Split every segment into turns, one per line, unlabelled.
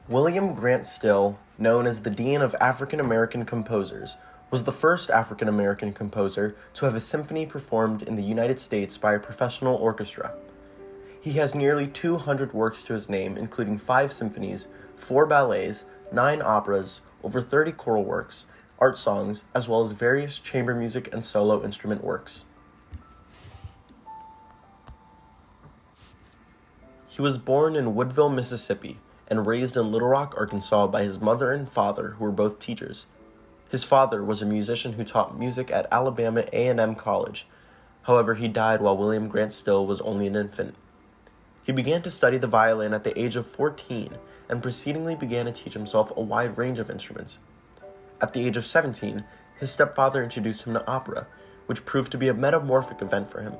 William Grant Still, known as the Dean of African American Composers, was the first African American composer to have a symphony performed in the United States by a professional orchestra. He has nearly 200 works to his name, including 5 symphonies, 4 ballets, 9 operas, over 30 choral works, art songs, as well as various chamber music and solo instrument works. He was born in Woodville, Mississippi, and raised in Little Rock, Arkansas by his mother and father, who were both teachers. His father was a musician who taught music at Alabama A&M College. However, he died while William Grant Still was only an infant. He began to study the violin at the age of 14 and proceedingly began to teach himself a wide range of instruments. At the age of 17, his stepfather introduced him to opera, which proved to be a metamorphic event for him.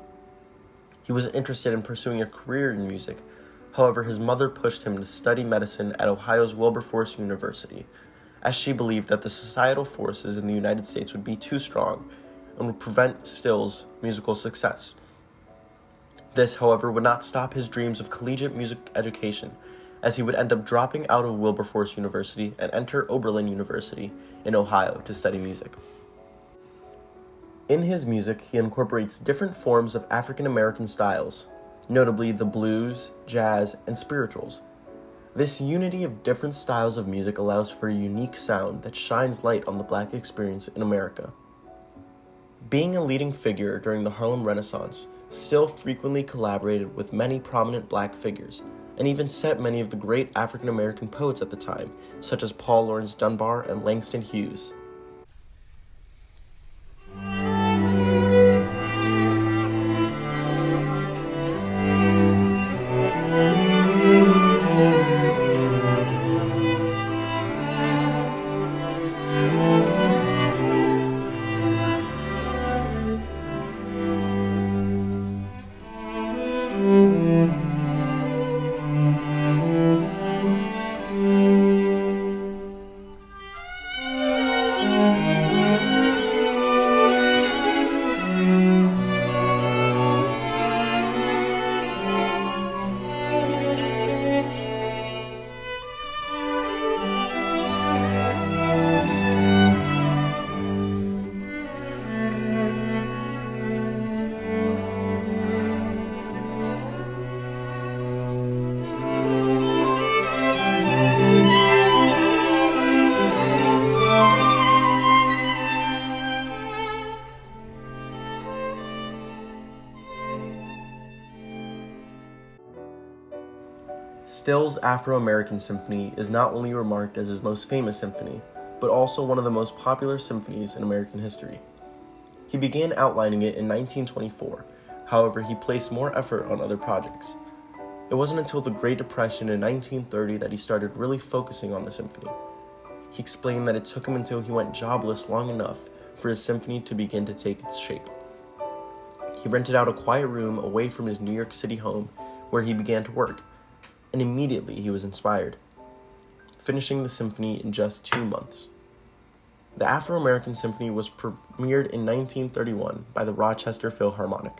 He was interested in pursuing a career in music. However, his mother pushed him to study medicine at Ohio's Wilberforce University, as she believed that the societal forces in the United States would be too strong and would prevent Still's musical success. This, however, would not stop his dreams of collegiate music education, as he would end up dropping out of Wilberforce University and enter Oberlin University in Ohio to study music. In his music, he incorporates different forms of African American styles, notably the blues, jazz, and spirituals. This unity of different styles of music allows for a unique sound that shines light on the Black experience in America. Being a leading figure during the Harlem Renaissance, Still frequently collaborated with many prominent Black figures, and even set many of the great African American poets at the time, such as Paul Laurence Dunbar and Langston Hughes. Still's Afro-American Symphony is not only remarked as his most famous symphony, but also one of the most popular symphonies in American history. He began outlining it in 1924, however he placed more effort on other projects. It wasn't until the Great Depression in 1930 that he started really focusing on the symphony. He explained that it took him until he went jobless long enough for his symphony to begin to take its shape. He rented out a quiet room away from his New York City home where he began to work, and immediately he was inspired, finishing the symphony in just 2 months. The Afro-American Symphony was premiered in 1931 by the Rochester Philharmonic.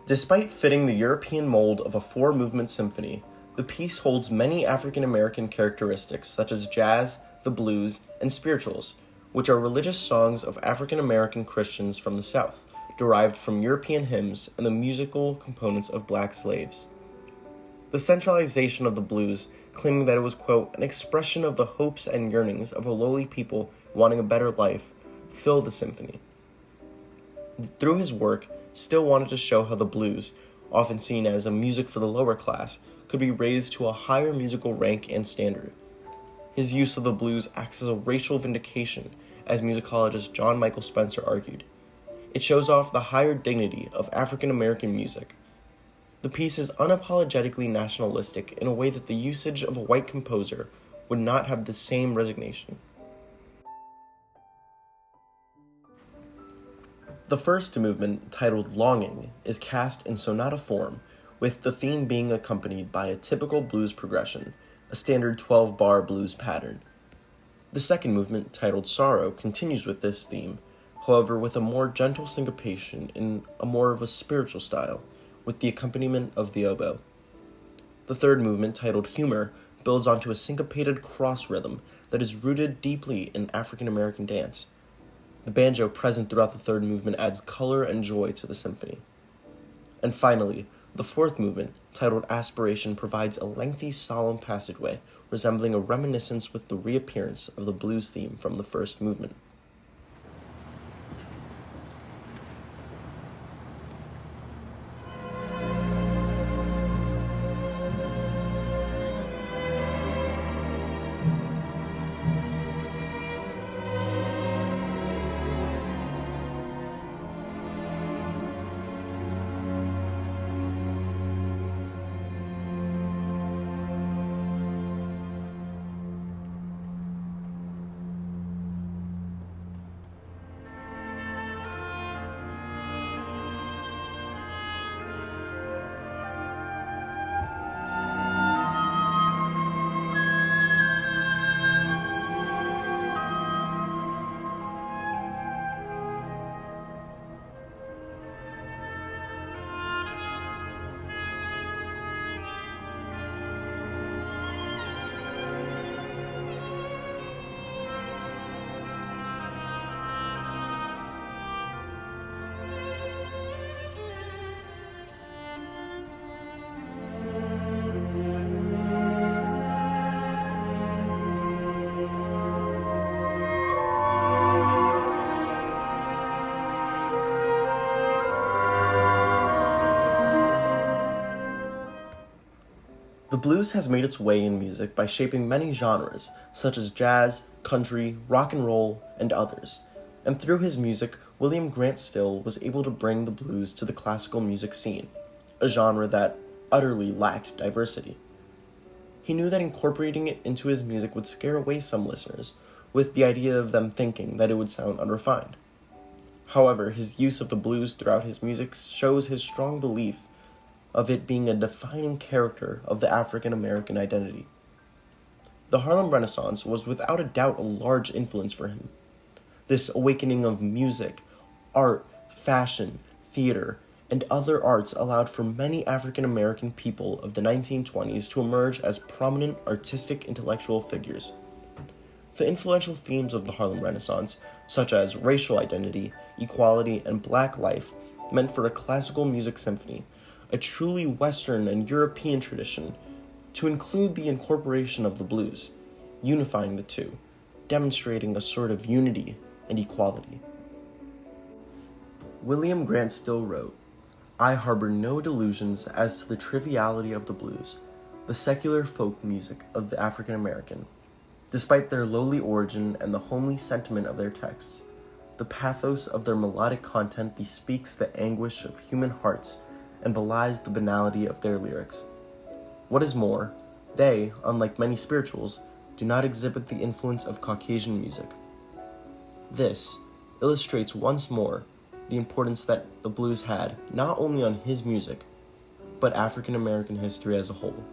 Despite fitting the European mold of a 4-movement symphony, the piece holds many African-American characteristics such as jazz, the blues, and spirituals, which are religious songs of African-American Christians from the South, derived from European hymns and the musical components of Black slaves. The centralization of the blues, claiming that it was, quote, an expression of the hopes and yearnings of a lowly people wanting a better life, fill the symphony. Through his work, Still wanted to show how the blues, often seen as a music for the lower class, could be raised to a higher musical rank and standard. His use of the blues acts as a racial vindication, as musicologist John Michael Spencer argued. It shows off the higher dignity of African American music. The piece is unapologetically nationalistic in a way that the usage of a white composer would not have the same resignation. The first movement, titled Longing, is cast in sonata form, with the theme being accompanied by a typical blues progression, a standard 12-bar blues pattern. The second movement, titled Sorrow, continues with this theme, however with a more gentle syncopation in a more of a spiritual style, with the accompaniment of the oboe. The third movement, titled Humor, builds onto a syncopated cross rhythm that is rooted deeply in African American dance. The banjo present throughout the third movement adds color and joy to the symphony. And finally, the fourth movement, titled Aspiration, provides a lengthy, solemn passageway resembling a reminiscence with the reappearance of the blues theme from the first movement. The blues has made its way in music by shaping many genres, such as jazz, country, rock and roll, and others. And through his music, William Grant Still was able to bring the blues to the classical music scene, a genre that utterly lacked diversity. He knew that incorporating it into his music would scare away some listeners, with the idea of them thinking that it would sound unrefined. However, his use of the blues throughout his music shows his strong belief of it being a defining character of the African American identity. The Harlem Renaissance was without a doubt a large influence for him. This awakening of music, art, fashion, theater, and other arts allowed for many African American people of the 1920s to emerge as prominent artistic intellectual figures. The influential themes of the Harlem Renaissance, such as racial identity, equality, and black life, meant for a classical music symphony, a truly Western and European tradition, to include the incorporation of the blues, unifying the two, demonstrating a sort of unity and equality. William Grant Still wrote, "I harbor no delusions as to the triviality of the blues, the secular folk music of the African American. Despite their lowly origin and the homely sentiment of their texts, the pathos of their melodic content bespeaks the anguish of human hearts and belies the banality of their lyrics. What is more, they, unlike many spirituals, do not exhibit the influence of Caucasian music. This illustrates once more the importance that the blues had not only on his music, but African American history as a whole."